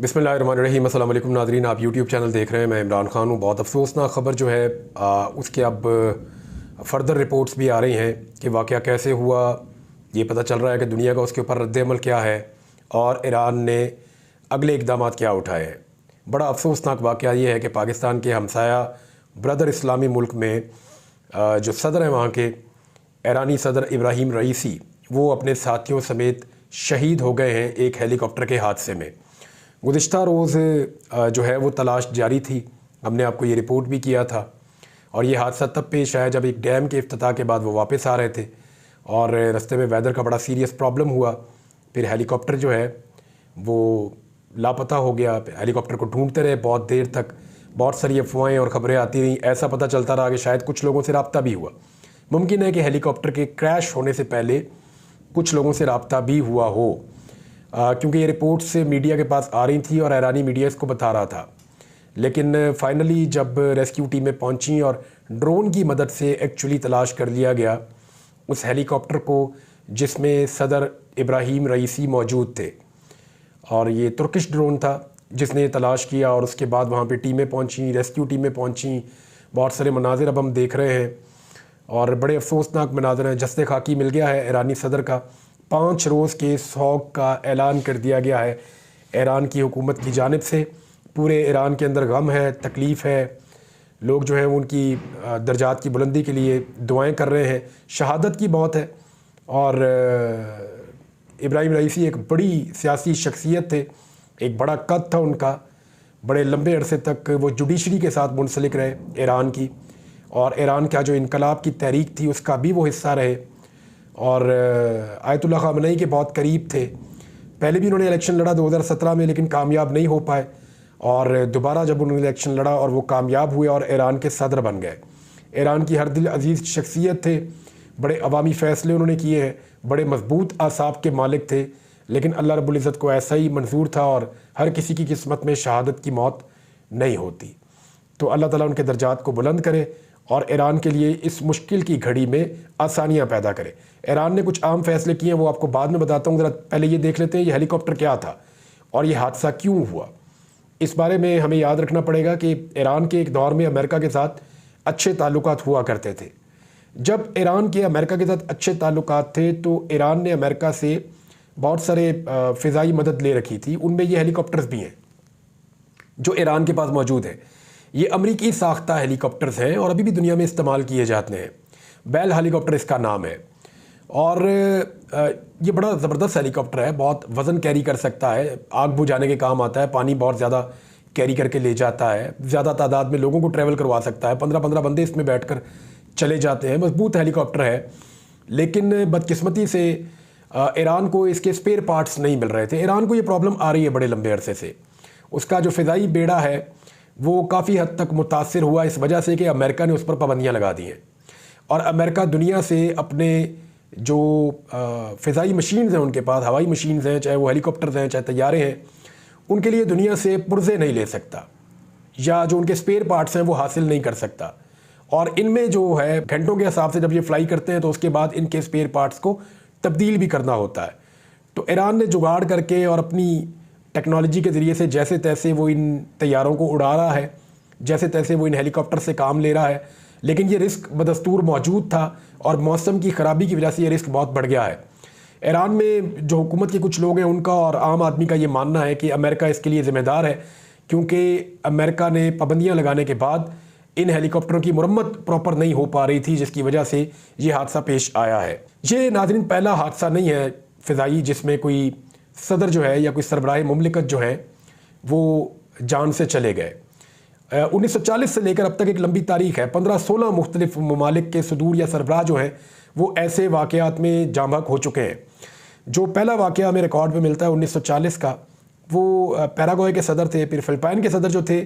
बिस्मिल्लाहिर्रहमानिर्रहीम। अस्सलाम वालेकुम नाज़रीन, आप यूट्यूब चैनल देख रहे हैं। मैं इमरान खान हूँ। बहुत अफसोसनाक ख़बर जो है उसके अब फर्दर रिपोर्ट्स भी आ रही हैं कि वाक़या कैसे हुआ। ये पता चल रहा है कि दुनिया का उसके ऊपर रद्द-ए-अमल क्या है और ईरान ने अगले इक़दाम क्या उठाए हैं। बड़ा अफसोसनाक वाक़या ये है कि पाकिस्तान के हमसाया ब्रदर इस्लामी मुल्क में जो सदर हैं वहाँ के ईरानी सदर इब्राहीम रईसी, वो अपने साथियों समेत शहीद हो गए हैं एक हेलीकॉप्टर के हादसे में। गुज़िश्ता रोज़ जो है वो तलाश जारी थी। हमने आपको ये रिपोर्ट भी किया था और ये हादसा तब पेश आया जब एक डैम के इफ्तिताह के बाद वो वापस आ रहे थे और रास्ते में वेदर का बड़ा सीरियस प्रॉब्लम हुआ। फिर हेलीकॉप्टर जो है वो लापता हो गया। हेलीकॉप्टर को ढूंढते रहे बहुत देर तक। बहुत सारी अफवाहें और ख़बरें आती रहीं। ऐसा पता चलता रहा कि शायद कुछ लोगों से रब्ता भी हुआ। मुमकिन है कि हेलीकॉप्टर के क्रैश होने से पहले कुछ लोगों से रब्ता भी हुआ हो, क्योंकि ये रिपोर्ट्स मीडिया के पास आ रही थी और ईरानी मीडिया इसको बता रहा था। लेकिन फाइनली जब रेस्क्यू टीमें पहुंची और ड्रोन की मदद से एक्चुअली तलाश कर लिया गया उस हेलीकॉप्टर को जिसमें सदर इब्राहीम रईसी मौजूद थे, और ये तुर्किश ड्रोन था जिसने तलाश किया। और उसके बाद वहाँ पे टीमें पहुँची, रेस्क्यू टीमें पहुँची। बहुत सारे मनाजिर अब हम देख रहे हैं और बड़े अफसोसनाक मनाजिर हैं। जस्ते खाकी मिल गया है ईरानी सदर का। 5 रोज़ के सौग का ऐलान कर दिया गया है ईरान की हुकूमत की जानिब से। पूरे ईरान के अंदर गम है, तकलीफ़ है। लोग जो हैं उनकी दर्जात की बुलंदी के लिए दुआएं कर रहे हैं। शहादत की मौत है। और इब्राहीम रईसी एक बड़ी सियासी शख्सियत थे, एक बड़ा कद था उनका। बड़े लंबे अरसे तक वो जुडिशरी के साथ मुंसलिक रहे ईरान की, और ईरान का जो इनकलाब की तहरीक थी उसका भी वो हिस्सा रहे। और आयतुल्लाह ख़ामेनी के बहुत करीब थे। पहले भी उन्होंने इलेक्शन लड़ा 2017 में, लेकिन कामयाब नहीं हो पाए। और दोबारा जब उन्होंने इलेक्शन लड़ा और वो कामयाब हुए और ईरान के सदर बन गए। ईरान की हर दिल अजीज़ शख्सियत थे। बड़े अवामी फ़ैसले उन्होंने किए हैं, बड़े मजबूत आसाब के मालिक थे। लेकिन अल्लाह रब्बुल इज़्ज़त को ऐसा ही मंजूर था और हर किसी की किस्मत में शहादत की मौत नहीं होती। तो अल्लाह ताला उनके दर्जात को बुलंद करे और ईरान के लिए इस मुश्किल की घड़ी में आसानियाँ पैदा करे। ईरान ने कुछ आम फैसले किए हैं, वो आपको बाद में बताता हूँ। ज़रा पहले ये देख लेते हैं ये हेलीकॉप्टर क्या था और ये हादसा क्यों हुआ। इस बारे में हमें याद रखना पड़ेगा कि ईरान के एक दौर में अमेरिका के साथ अच्छे ताल्लुकात हुआ करते थे। जब ईरान के अमेरिका के साथ अच्छे ताल्लुकात थे तो ईरान ने अमेरिका से बहुत सारे फ़िज़ाई मदद ले रखी थी। उनमें ये हेलीकॉप्टर्स भी हैं जो ईरान के पास मौजूद हैं। ये अमरीकी साख्ता हेलीकॉप्टर्स हैं और अभी भी दुनिया में इस्तेमाल किए जाते हैं। बेल हेलीकॉप्टर इसका नाम है। और ये बड़ा ज़बरदस्त हेलीकॉप्टर है, बहुत वज़न कैरी कर सकता है, आग बुझाने के काम आता है, पानी बहुत ज़्यादा कैरी करके ले जाता है, ज़्यादा तादाद में लोगों को ट्रैवल करवा सकता है। 15-15 बंदे इसमें बैठकर चले जाते हैं। मजबूत हेलीकॉप्टर है। लेकिन बदकिस्मती से ईरान को इसके स्पेयर पार्ट्स नहीं मिल रहे थे। ईरान को ये प्रॉब्लम आ रही है बड़े लंबे अरसे से। उसका जो फ़िज़ाई बेड़ा है वो काफ़ी हद तक मुतासिर हुआ इस वजह से कि अमेरिका ने उस पर पाबंदियाँ लगा दी हैं। और अमेरिका दुनिया से अपने जो फ़िज़ाई मशीन्स हैं उनके पास, हवाई मशीन्स हैं, चाहे वो हेलीकॉप्टर्स हैं चाहे तैयारे हैं, उनके लिए दुनिया से पुर्ज़े नहीं ले सकता, या जो उनके स्पेयर पार्ट्स हैं वो हासिल नहीं कर सकता। और इनमें जो है घंटों के हिसाब से जब ये फ्लाई करते हैं तो उसके बाद इनके स्पेयर पार्ट्स को तब्दील भी करना होता है। तो ईरान ने जुगाड़ करके और अपनी टेक्नोलॉजी के ज़रिए से जैसे तैसे वो इन तैयारों को उड़ा रहा है, जैसे तैसे वो इन हेलीकॉप्टर से काम ले रहा है। लेकिन ये रिस्क बदस्तूर मौजूद था और मौसम की ख़राबी की वजह से ये रिस्क बहुत बढ़ गया है। ईरान में जो हुकूमत के कुछ लोग हैं उनका और आम आदमी का ये मानना है कि अमेरिका इसके लिए ज़िम्मेदार है, क्योंकि अमेरिका ने पाबंदियाँ लगाने के बाद इन हेलीकॉप्टरों की मुरम्मत प्रॉपर नहीं हो पा रही थी, जिसकी वजह से ये हादसा पेश आया है। ये नाज़रीन पहला हादसा नहीं है फ़िज़ाई जिसमें कोई सदर जो है या कोई सरबराह मुमलिकत जो है वो जान से चले गए। 1940 से लेकर अब तक एक लंबी तारीख है। 15-16 मुख्तलिफ ममालिक के सदूर या सरबराह जो हैं वो ऐसे वाक़यात में जाँ बहक हो चुके हैं। जो पहला वाक़या हमें रिकॉर्ड में मिलता है 1940 का, वो पैराग्वे के सदर थे। फिर फ़िलिपाइन के सदर जो थे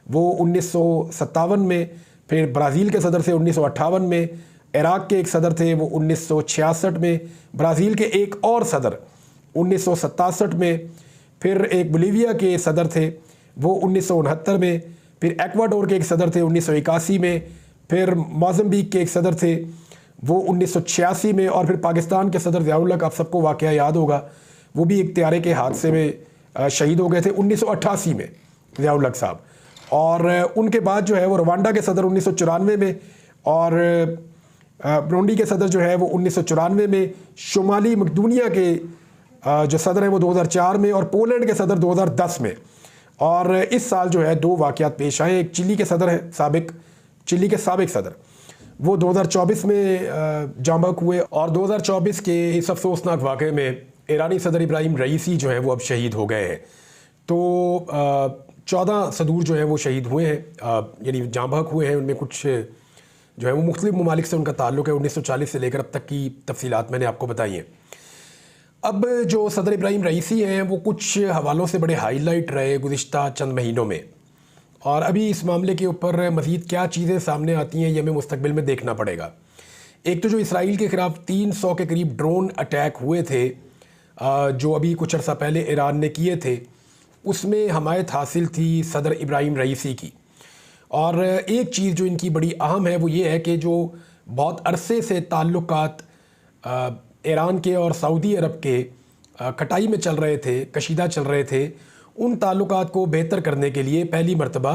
वो 1957 में, फिर ब्राज़ील के सदर थे 1958 में, इराक़ के एक सदर थे वो 1966 में, ब्राज़ील के एक और सदर 1967 में, फिर एक बोलीविया के सदर थे वो 1969 में, फिर एक्वाडोर के एक सदर थे 1981 में, फिर मोज़म्बिक के एक सदर थे वो 1986 में, और फिर पाकिस्तान के सदर ज़ियाउल हक़, आप सबको वाक़या याद होगा, वो भी एक तैयारे के हादसे में शहीद हो गए थे 1988 में, ज़िया-उल हक साहब। और उनके बाद जो है वो रवांडा के सदर 1994 में, और ब्रुंडी के सदर जो है वो 1994 में, शुमाली मकदूनिया के जो सदर हैं वो 2004 में, और पोलैंड के सदर 2010 में। और इस साल जो है 2 वाक़यात पेश आए। एक चिली के सदर हैं, चिली के साबिक सदर, वो 2024 में जाँ बहक हुए, और 2024 के इस अफसोसनाक वाक़े में ईरानी सदर इब्राहिम रईसी जो है वो अब शहीद हो गए हैं। तो 14 सदूर जो हैं वो शहीद हुए हैं, यानी जाँ बहक हुए हैं। उनमें कुछ जो है वो मुख्तलिफ ममालिक से उनका ताल्लुक़ है। 1940 से लेकर अब तक की तफसीलात मैंने आपको बताई हैं। अब जो सदर इब्राहिम रईसी हैं वो कुछ हवालों से बड़े हाईलाइट रहे गुज़िश्ता चंद महीनों में, और अभी इस मामले के ऊपर मज़ीद क्या चीज़ें सामने आती हैं ये हमें मुस्तकबिल में देखना पड़ेगा। एक तो जो इसराइल के ख़िलाफ़ 300 के करीब ड्रोन अटैक हुए थे, जो अभी कुछ अर्सा पहले ईरान ने किए थे, उसमें हमायत हासिल थी सदर इब्राहिम रईसी की। और एक चीज़ जो इनकी बड़ी अहम है वो ये है कि जो बहुत अरसे से ताल्लुकात ईरान के और सऊदी अरब के कटाई में चल रहे थे, कशीदा चल रहे थे, उन ताल्लुकात को बेहतर करने के लिए पहली मरतबा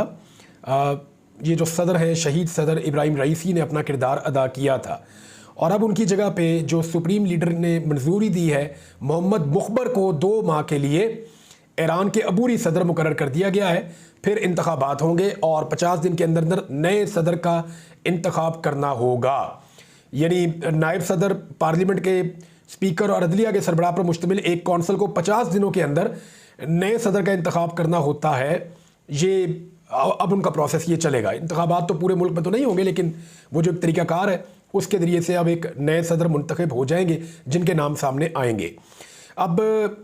ये जो सदर हैं, शहीद सदर इब्राहिम रईसी ने अपना किरदार अदा किया था। और अब उनकी जगह पे जो सुप्रीम लीडर ने मंजूरी दी है, मोहम्मद मुखबर को 2 माह के लिए ईरान के अबूरी सदर मुकर्रर कर दिया गया है। फिर इंतखाबात होंगे और 50 दिन के अंदर अंदर नए सदर का इंतखाब करना होगा। यानी नायब सदर पार्लियामेंट के स्पीकर और अदलिया के सरबराह पर मुश्तमिल एक कौंसल को 50 दिनों के अंदर नए सदर का इंतखाब करना होता है। ये अब उनका प्रोसेस ये चलेगा। इंतखाबात तो पूरे मुल्क में तो नहीं होंगे, लेकिन वो जो एक तरीक़ाकार है उसके ज़रिए से अब एक नए सदर मुंतखब हो जाएंगे जिनके नाम सामने आएंगे। अब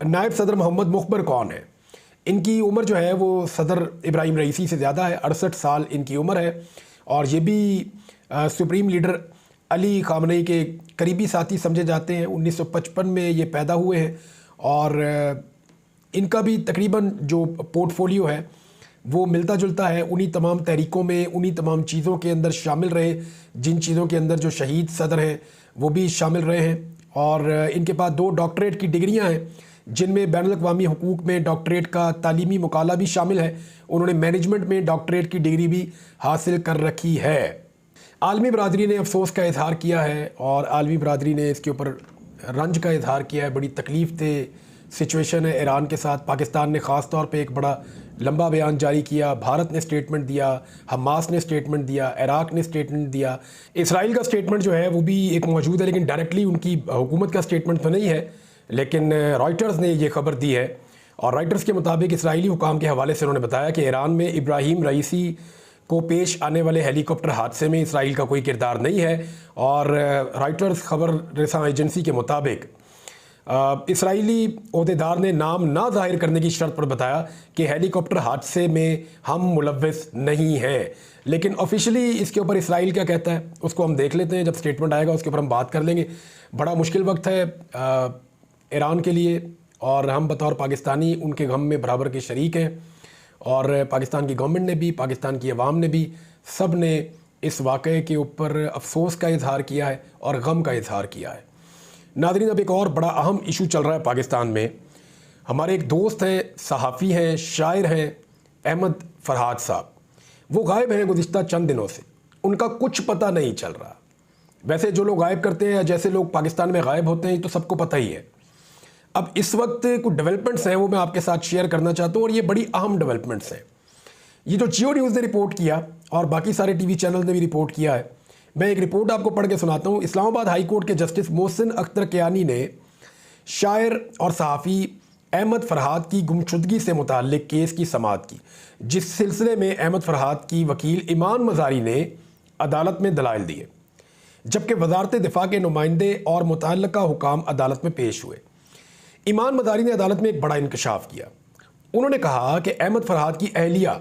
नायब सदर मोहम्मद मुखबर कौन है? इनकी उम्र जो है वो सदर इब्राहिम रईसी से ज़्यादा है, 68 साल इनकी उम्र है, और ये भी सुप्रीम लीडर अली ख़ामनेई के करीबी साथी समझे जाते हैं। 1955 में ये पैदा हुए हैं, और इनका भी तकरीबन जो पोर्टफोलियो है वो मिलता जुलता है। उन्हीं तमाम तहरीकों में, उन्हीं तमाम चीज़ों के अंदर शामिल रहे जिन चीज़ों के अंदर जो शहीद सदर हैं वो भी शामिल रहे हैं। और इनके पास 2 डॉक्टरेट की डिग्रियां हैं, जिनमें बैनुल-अक़वामी हुकूक में डॉक्टरेट का तालीमी मुकाला भी शामिल है। उन्होंने मैनेजमेंट में डॉक्टरेट की डिग्री भी हासिल कर रखी है। आलमी बरादरी ने अफसोस का इजहार किया है, और आलमी बरादरी ने इसके ऊपर रंज का इजहार किया है। बड़ी तकलीफ दे सिचुएशन है ईरान के साथ। पाकिस्तान ने ख़ास तौर पे एक बड़ा लंबा बयान जारी किया, भारत ने स्टेटमेंट दिया, हमास ने स्टेटमेंट दिया, इराक ने स्टेटमेंट दिया, इसराइल का स्टेटमेंट जो है वो भी एक मौजूद है, लेकिन डायरेक्टली उनकी हुकूमत का स्टेटमेंट तो नहीं है। लेकिन रॉयटर्स ने ये खबर दी है, और रॉयटर्स के मुताबिक इसराइली हुकाम के हवाले से उन्होंने बताया कि ईरान में इब्राहिम रईसी को पेश आने वाले हेलीकॉप्टर हादसे में इसराइल का कोई किरदार नहीं है। और रॉयटर्स खबर रसां एजेंसी के मुताबिक इसराइली ओहदेदार ने नाम ना जाहिर करने की शर्त पर बताया कि हेलीकॉप्टर हादसे में हम मुलव्विस नहीं हैं। लेकिन ऑफिशियली इसके ऊपर इसराइल क्या कहता है उसको हम देख लेते हैं। जब स्टेटमेंट आएगा उसके ऊपर हम बात कर लेंगे। बड़ा मुश्किल वक्त है ईरान के लिए, और हम बतौर पाकिस्तानी उनके गम में बराबर के शरीक हैं। और पाकिस्तान की गवर्नमेंट ने भी, पाकिस्तान की अवाम ने भी, सब ने इस वाक़े के ऊपर अफसोस का इजहार किया है और गम का इजहार किया है। नाज़रीन, अब एक और बड़ा अहम इशू चल रहा है पाकिस्तान में। हमारे एक दोस्त हैं, सहाफ़ी हैं, शायर हैं, अहमद फरहाद साहब। वो गायब हैं गुज़िश्ता चंद दिनों से, उनका कुछ पता नहीं चल रहा। वैसे जो लोग गायब करते हैं या जैसे लोग पाकिस्तान में गायब होते हैं तो सबको पता ही है। अब इस वक्त कुछ डेवलपमेंट्स हैं वो मैं आपके साथ शेयर करना चाहता हूँ, और ये बड़ी अहम डेवलपमेंट्स हैं। ये जो जियो न्यूज़ ने रिपोर्ट किया और बाकी सारे टीवी चैनल ने भी रिपोर्ट किया है, मैं एक रिपोर्ट आपको पढ़ के सुनाता हूँ। इस्लामाबाद हाई कोर्ट के जस्टिस मोहसिन अख्तर कियानी ने शायर और सहाफ़ी अहमद फरहाद की गुमशुदगी से मुताल्लिक केस की समाअत की, जिस सिलसिले में अहमद फरहाद की वकील ईमान मज़ारी ने अदालत में दलाइल दिए, जबकि वजारत दिफा के नुमाइंदे और मुतल्लिका हुकाम अदालत में पेश हुए। ईमान मज़ारी ने अदालत में एक बड़ा इंकशाफ किया। उन्होंने कहा कि अहमद फरहाद की अहलिया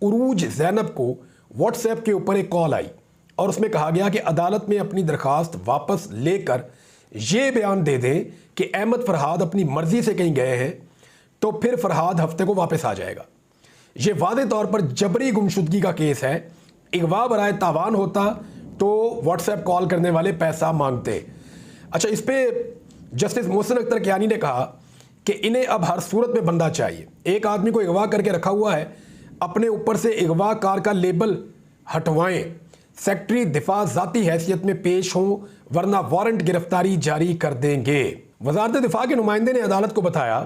उरूज ज़ैनब को व्हाट्सएप के ऊपर एक कॉल आई, और उसमें कहा गया कि अदालत में अपनी दरख्वास्त वापस लेकर ये बयान दे दें कि अहमद फरहाद अपनी मर्जी से कहीं गए हैं तो फिर फरहाद हफ्ते को वापस आ जाएगा। ये वादे तौर पर जबरी गुमशुदगी का केस है। अगवा बराए तावान होता तो व्हाट्सएप कॉल करने वाले पैसा मांगते। अच्छा, इस पर जस्टिस मोहसिन अख्तर कियानी ने कहा कि इन्हें अब हर सूरत में बंदा चाहिए। एक आदमी को अगवा करके रखा हुआ है, अपने ऊपर से अगवाकार का लेबल हटवाएं। सेक्रेटरी दिफा जाती हैसियत में पेश हों वरना वारंट गिरफ्तारी जारी कर देंगे। वजारत दिफा के नुमाइंदे ने अदालत को बताया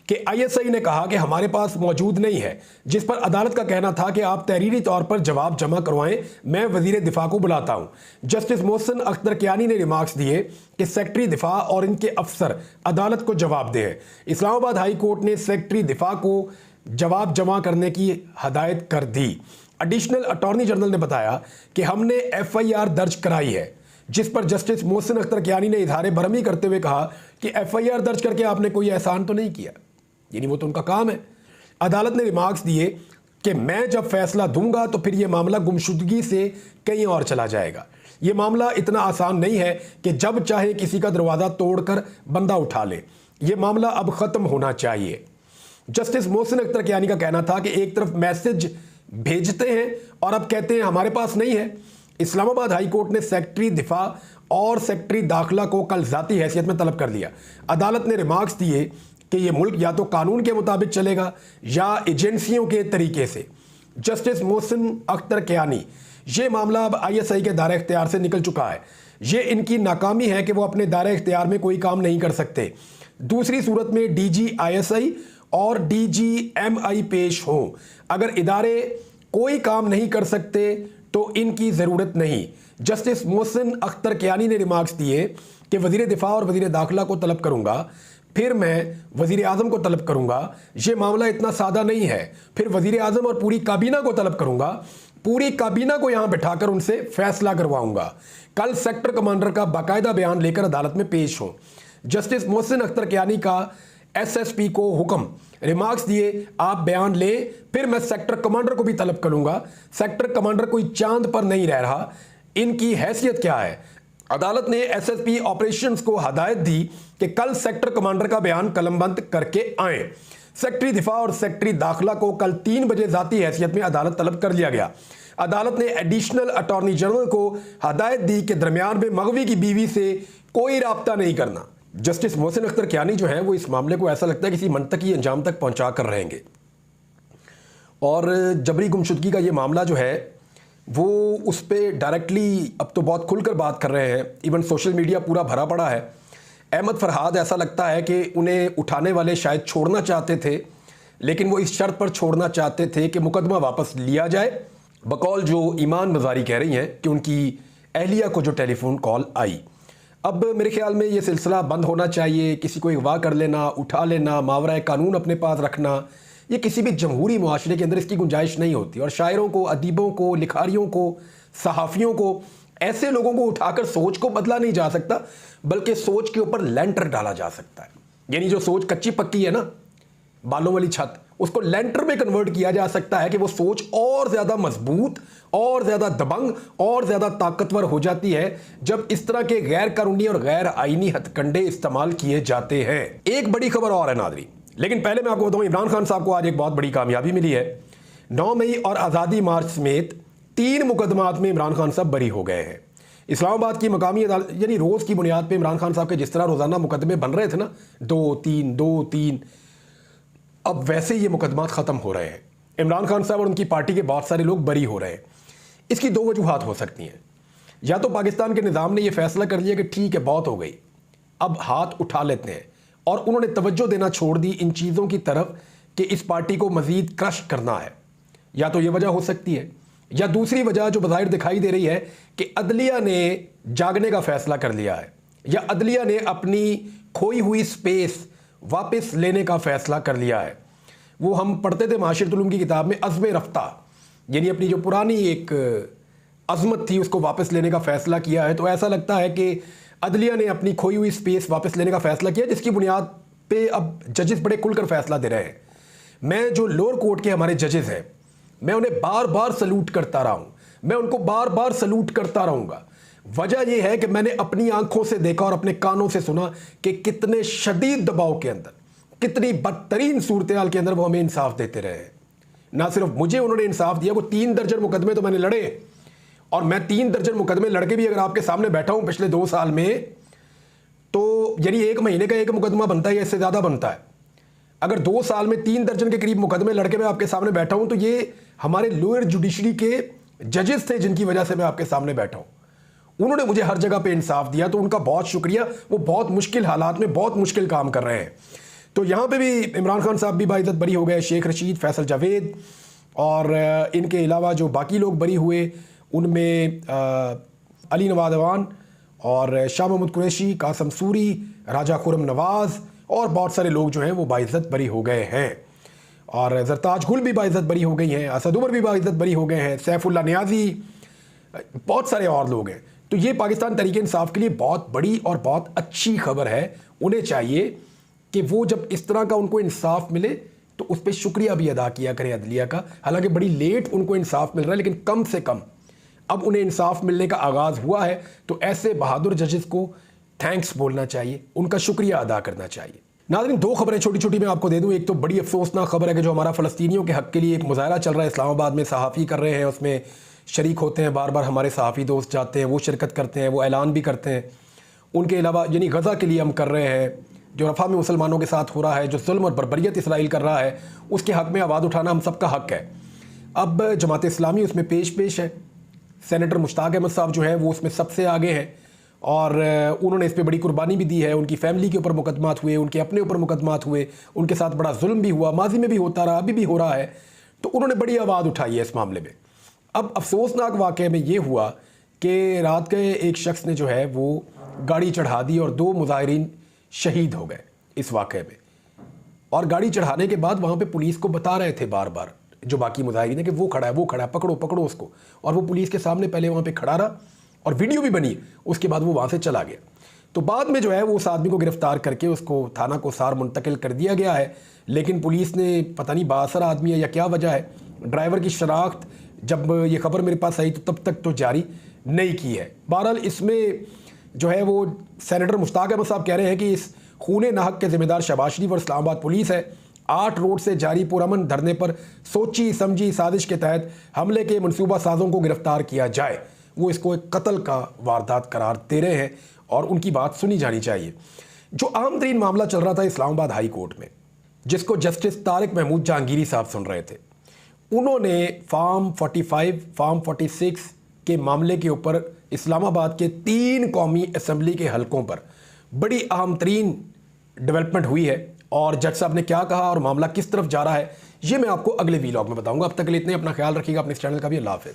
कि ISI ने कहा कि हमारे पास मौजूद नहीं है, जिस पर अदालत का कहना था कि आप तहरीरी तौर पर जवाब जमा करवाएं, मैं वजीर दिफा को बुलाता हूं। जस्टिस मोहसिन अख्तर कियानी ने रिमार्क्स दिए कि सेक्रेटरी दिफा और इनके अफसर अदालत को जवाब दें। इस्लामाबाद हाई कोर्ट ने सेक्रेटरी दिफा को जवाब जमा करने की हदायत कर दी। एडिशनल अटॉर्नी जनरल ने बताया कि हमने FIR दर्ज कराई है, जिस पर जस्टिस मोहसिन अख्तर कियानी ने इजहार बरहमी करते हुए कहा कि FIR दर्ज करके आपने कोई एहसान तो नहीं किया, यानी वो तो उनका काम है। अदालत ने रिमार्क्स दिए कि मैं जब फैसला दूंगा तो फिर यह मामला गुमशुदगी से कहीं और चला जाएगा। यह मामला इतना आसान नहीं है कि जब चाहे किसी का दरवाज़ा तोड़कर बंदा उठा ले। यह मामला अब ख़त्म होना चाहिए। जस्टिस मोहसिन अख्तर कियानी का कहना था कि एक तरफ मैसेज भेजते हैं और अब कहते हैं हमारे पास नहीं है। इस्लामाबाद हाई कोर्ट ने सेक्रेटरी दिफा और सेक्रेटरी दाखिला को कल जाती हैसियत में तलब कर लिया। अदालत ने रिमार्क्स दिए कि यह मुल्क या तो कानून के मुताबिक चलेगा या एजेंसियों के तरीके से। जस्टिस मोहसिन अख्तर कियानी, ये मामला अब ISI के दायरे इख्तियार से निकल चुका है। ये इनकी नाकामी है कि वो अपने दायरे इख्तियार में कोई काम नहीं कर सकते। दूसरी सूरत में DG ISI और DG MI पेश हों। अगर इदारे कोई काम नहीं कर सकते तो इनकी ज़रूरत नहीं। जस्टिस मोहसिन अख्तर कियानी ने रिमार्क्स दिए कि वज़ीर दिफा और वज़ीर दाखिला को तलब करूंगा, फिर मैं वज़ीर आज़म को तलब करूंगा। ये मामला इतना सादा नहीं है। फिर वज़ीर आज़म और पूरी काबीना को तलब करूंगा, पूरी काबीना को यहां बिठाकर उनसे फैसला करवाऊंगा। कल सेक्टर कमांडर का बाकायदा बयान लेकर अदालत में पेश हो। जस्टिस मोहसिन अख्तर कियानी का SSP को हुक्म, रिमार्क्स दिए आप बयान लें, फिर मैं सेक्टर कमांडर को भी तलब करूंगा। सेक्टर कमांडर कोई चांद पर नहीं रह रहा, इनकी हैसियत क्या है। अदालत ने SSP ऑपरेशंस को हदायत दी कि कल सेक्टर कमांडर का बयान कलमबंद करके आए। सेक्रेटरी दिफा और सेक्रेटरी दाखिला को कल 3 बजे जाती हैसियत में अदालत तलब कर लिया गया। अदालत ने एडिशनल अटॉर्नी जनरल को हदायत दी कि दरमियान में मगवी की बीवी से कोई राब्ता नहीं करना। जस्टिस मोहसिन अख्तर कियानी जो है वो इस मामले को ऐसा लगता है किसी मंतकी अंजाम तक पहुंचा कर रहेंगे। और जबरी गुमशुदगी का ये मामला जो है वो उस पर डायरेक्टली अब तो बहुत खुलकर बात कर रहे हैं। इवन सोशल मीडिया पूरा भरा पड़ा है। अहमद फरहाद ऐसा लगता है कि उन्हें उठाने वाले शायद छोड़ना चाहते थे, लेकिन वो इस शर्त पर छोड़ना चाहते थे कि मुकदमा वापस लिया जाए, बकौल जो ईमान मज़ारी कह रही हैं कि उनकी अहलिया को जो टेलीफोन कॉल आई। अब मेरे ख्याल में ये सिलसिला बंद होना चाहिए। किसी को अगवा कर लेना, उठा लेना, मावरा कानून अपने पास रखना, ये किसी भी जमहूरी मुआशरे के अंदर इसकी गुंजाइश नहीं होती। और शायरों को, अदीबों को, लिखारियों को, सहाफ़ियों को, ऐसे लोगों को उठाकर सोच को बदला नहीं जा सकता, बल्कि सोच के ऊपर लेंटर डाला जा सकता है। यानी जो सोच कच्ची पक्की है ना, बालों वाली छत, उसको लेंटर में कन्वर्ट किया जा सकता है कि वो सोच और ज़्यादा मजबूत, और ज़्यादा दबंग, और ज़्यादा ताकतवर हो जाती है जब इस तरह के गैर कानूनी और गैर आईनी हथकंडे इस्तेमाल किए जाते हैं। एक बड़ी खबर और है नादरी, लेकिन पहले मैं आपको बताऊं, इमरान खान साहब को आज एक बहुत बड़ी कामयाबी मिली है। 9 मई और आज़ादी मार्च समेत 3 मुकदमात में इमरान खान साहब बरी हो गए हैं। इस्लामाबाद की मकामी अदालत, यानी रोज़ की बुनियाद पर इमरान खान साहब के जिस तरह रोज़ाना मुकदमे बन रहे थे ना, 2-3, अब वैसे ये मुकदमात ख़त्म हो रहे हैं। इमरान खान साहब और उनकी पार्टी के बहुत सारे लोग बरी हो रहे हैं। इसकी 2 वजूहात हो सकती हैं। या तो पाकिस्तान के निज़ाम ने यह फैसला कर लिया कि ठीक है, बहुत हो गई, अब हाथ उठा लेते हैं, और उन्होंने तवज्जो देना छोड़ दी इन चीज़ों की तरफ कि इस पार्टी को मज़ीद क्रश करना है। या तो ये वजह हो सकती है, या दूसरी वजह जो बज़ाहिर दिखाई दे रही है कि अदलिया ने जागने का फ़ैसला कर लिया है, या अदलिया ने अपनी खोई हुई स्पेस वापस लेने का फ़ैसला कर लिया है। वो हम पढ़ते थे माशिरतुल उलूम की किताब में, अज़्म रफ्ता, यानी अपनी जो पुरानी एक अज़मत थी उसको वापस लेने का फ़ैसला किया है। तो ऐसा लगता है कि अदलिया ने अपनी खोई हुई स्पेस वापस लेने का फ़ैसला किया, जिसकी बुनियाद पे अब जजेस बड़े खुलकर फ़ैसला दे रहे हैं। मैं जो लोअर कोर्ट के हमारे जजेस हैं, मैं उन्हें बार बार सलूट करता रहा हूँ, मैं उनको बार बार सलूट करता रहूँगा। वजह यह है कि मैंने अपनी आंखों से देखा और अपने कानों से सुना कि कितने शदीद दबाव के अंदर, कितनी बदतरीन सूरत हाल के अंदर वो हमें इंसाफ देते रहे हैं। ना सिर्फ मुझे उन्होंने इंसाफ दिया, वो 3 दर्जन मुकदमे तो मैंने लड़े, और मैं 3 दर्जन मुकदमे लड़के भी अगर आपके सामने बैठा हूं पिछले 2 साल में, तो यानी 1 महीने का एक मुकदमा बनता है या इससे ज़्यादा बनता है। अगर 2 साल में 3 दर्जन के करीब मुकदमे लड़के मैं आपके सामने बैठा हूं तो ये हमारे लोअर जुडिशरी के जजेस थे जिनकी वजह से मैं आपके सामने बैठा हूं। उन्होंने मुझे हर जगह पे इंसाफ दिया, तो उनका बहुत शुक्रिया। वो बहुत मुश्किल हालात में बहुत मुश्किल काम कर रहे हैं। तो यहाँ पे भी इमरान खान साहब भी बाइज्जत बरी हो गए, शेख रशीद, फैसल जावेद और इनके अलावा जो बाकी लोग बरी हुए उनमें अली नवाज अवान और शाह महमूद कुरैशी, कासम सूरी, राजा खुरम नवाज और बहुत सारे लोग जो हैं वो बाइज्जत बरी हो गए हैं। और जरताज गुल भी बाइज्जत बरी हो गई हैं, असद उमर भी बाइज्जत बरी हो गए हैं, सैफुल्ला नियाजी, बहुत सारे और लोग हैं। तो ये पाकिस्तान तहरीक इंसाफ के लिए बहुत बड़ी और बहुत अच्छी खबर है। उन्हें चाहिए कि वो जब इस तरह का उनको इंसाफ मिले तो उस पर शुक्रिया भी अदा किया करें अदलिया का। हालांकि बड़ी लेट उनको इंसाफ मिल रहा है, लेकिन कम से कम अब उन्हें इंसाफ मिलने का आगाज़ हुआ है। तो ऐसे बहादुर जजेस को थैंक्स बोलना चाहिए, उनका शुक्रिया अदा करना चाहिए। नाज़रीन, 2 खबरें छोटी छोटी मैं आपको दे दूं। एक तो बड़ी अफसोसनाक खबर है कि जो हमारा फ़लस्तीनियों के हक़ के लिए एक मुज़ाहरा चल रहा है, इस्लामाबाद में सहाफ़ी कर रहे हैं, उसमें शरीक होते हैं, बार बार हमारे सहाफ़ी दोस्त जाते हैं, वो शिरकत करते हैं, वो ऐलान भी करते हैं। उनके अलावा यानी गज़ा के लिए हम कर रहे हैं, जो रफ़ा में मुसलमानों के साथ हो रहा है, जो जुल्म और बर्बरियत इसराइल कर रहा है, उसके हक़ में आवाज़ उठाना हम सबका हक़ है। अब जमात इस्लामी उसमें पेश है। सेनेटर मुश्ताक अहमद साहब जो है वो उसमें सबसे आगे हैं और उन्होंने इस पर बड़ी कुर्बानी भी दी है। उनकी फैमिली के ऊपर मुकदमात हुए, उनके अपने ऊपर मुकदमात हुए, उनके साथ बड़ा जुल्म भी हुआ, माजी में भी होता रहा, अभी भी हो रहा है। तो उन्होंने बड़ी आवाज़ उठाई है इस मामले में। अब अफसोसनाक वाक़े में ये हुआ कि रात के एक शख्स ने जो है वो गाड़ी चढ़ा दी और 2 मुजाहिरीन शहीद हो गए इस वाक़े में। और गाड़ी चढ़ाने के बाद वहाँ पे पुलिस को बता रहे थे बार बार जो बाकी मुजाहिरीन है कि वो खड़ा है, पकड़ो पकड़ो उसको। और वो पुलिस के सामने पहले वहाँ पे खड़ा रहा और वीडियो भी बनी, उसके बाद वो वहाँ से चला गया। तो बाद में जो है वो उस आदमी को गिरफ्तार करके उसको थाना कोसार मुंतकिल कर दिया गया है। लेकिन पुलिस ने, पता नहीं बासर आदमी है या क्या वजह है, ड्राइवर की शनाख्त जब ये खबर मेरे पास आई तो तब तक तो जारी नहीं की है। बहरहाल इसमें जो है वो सेनेटर मुश्ताक अहमद साहब कह रहे हैं कि इस खून नाहक के ज़िम्मेदार शहबाज शरीफ और इस्लामाबाद पुलिस है। 8 रोड से जारी पुरअमन धरने पर सोची समझी साजिश के तहत हमले के मनसूबा साजों को गिरफ्तार किया जाए। वो इसको एक कत्ल का वारदात करार दे रहे हैं और उनकी बात सुनी जानी चाहिए। जो आम तरीन मामला चल रहा था इस्लामाबाद हाई कोर्ट में, जिसको जस्टिस तारिक महमूद जहांगीरी साहब सुन रहे थे, उन्होंने फार्म 45, फार्म 46 के मामले के ऊपर इस्लामाबाद के 3 कौमी असम्बली के हलकों पर बड़ी अहम तरीन डेवलपमेंट हुई है। और जज साहब ने क्या कहा और मामला किस तरफ जा रहा है, ये मैं आपको अगले वीलॉग में बताऊंगा। अब तक के लिए इतने, अपना ख्याल रखिएगा, अपने इस चैनल का भी। अल्लाह हाफ़िज़।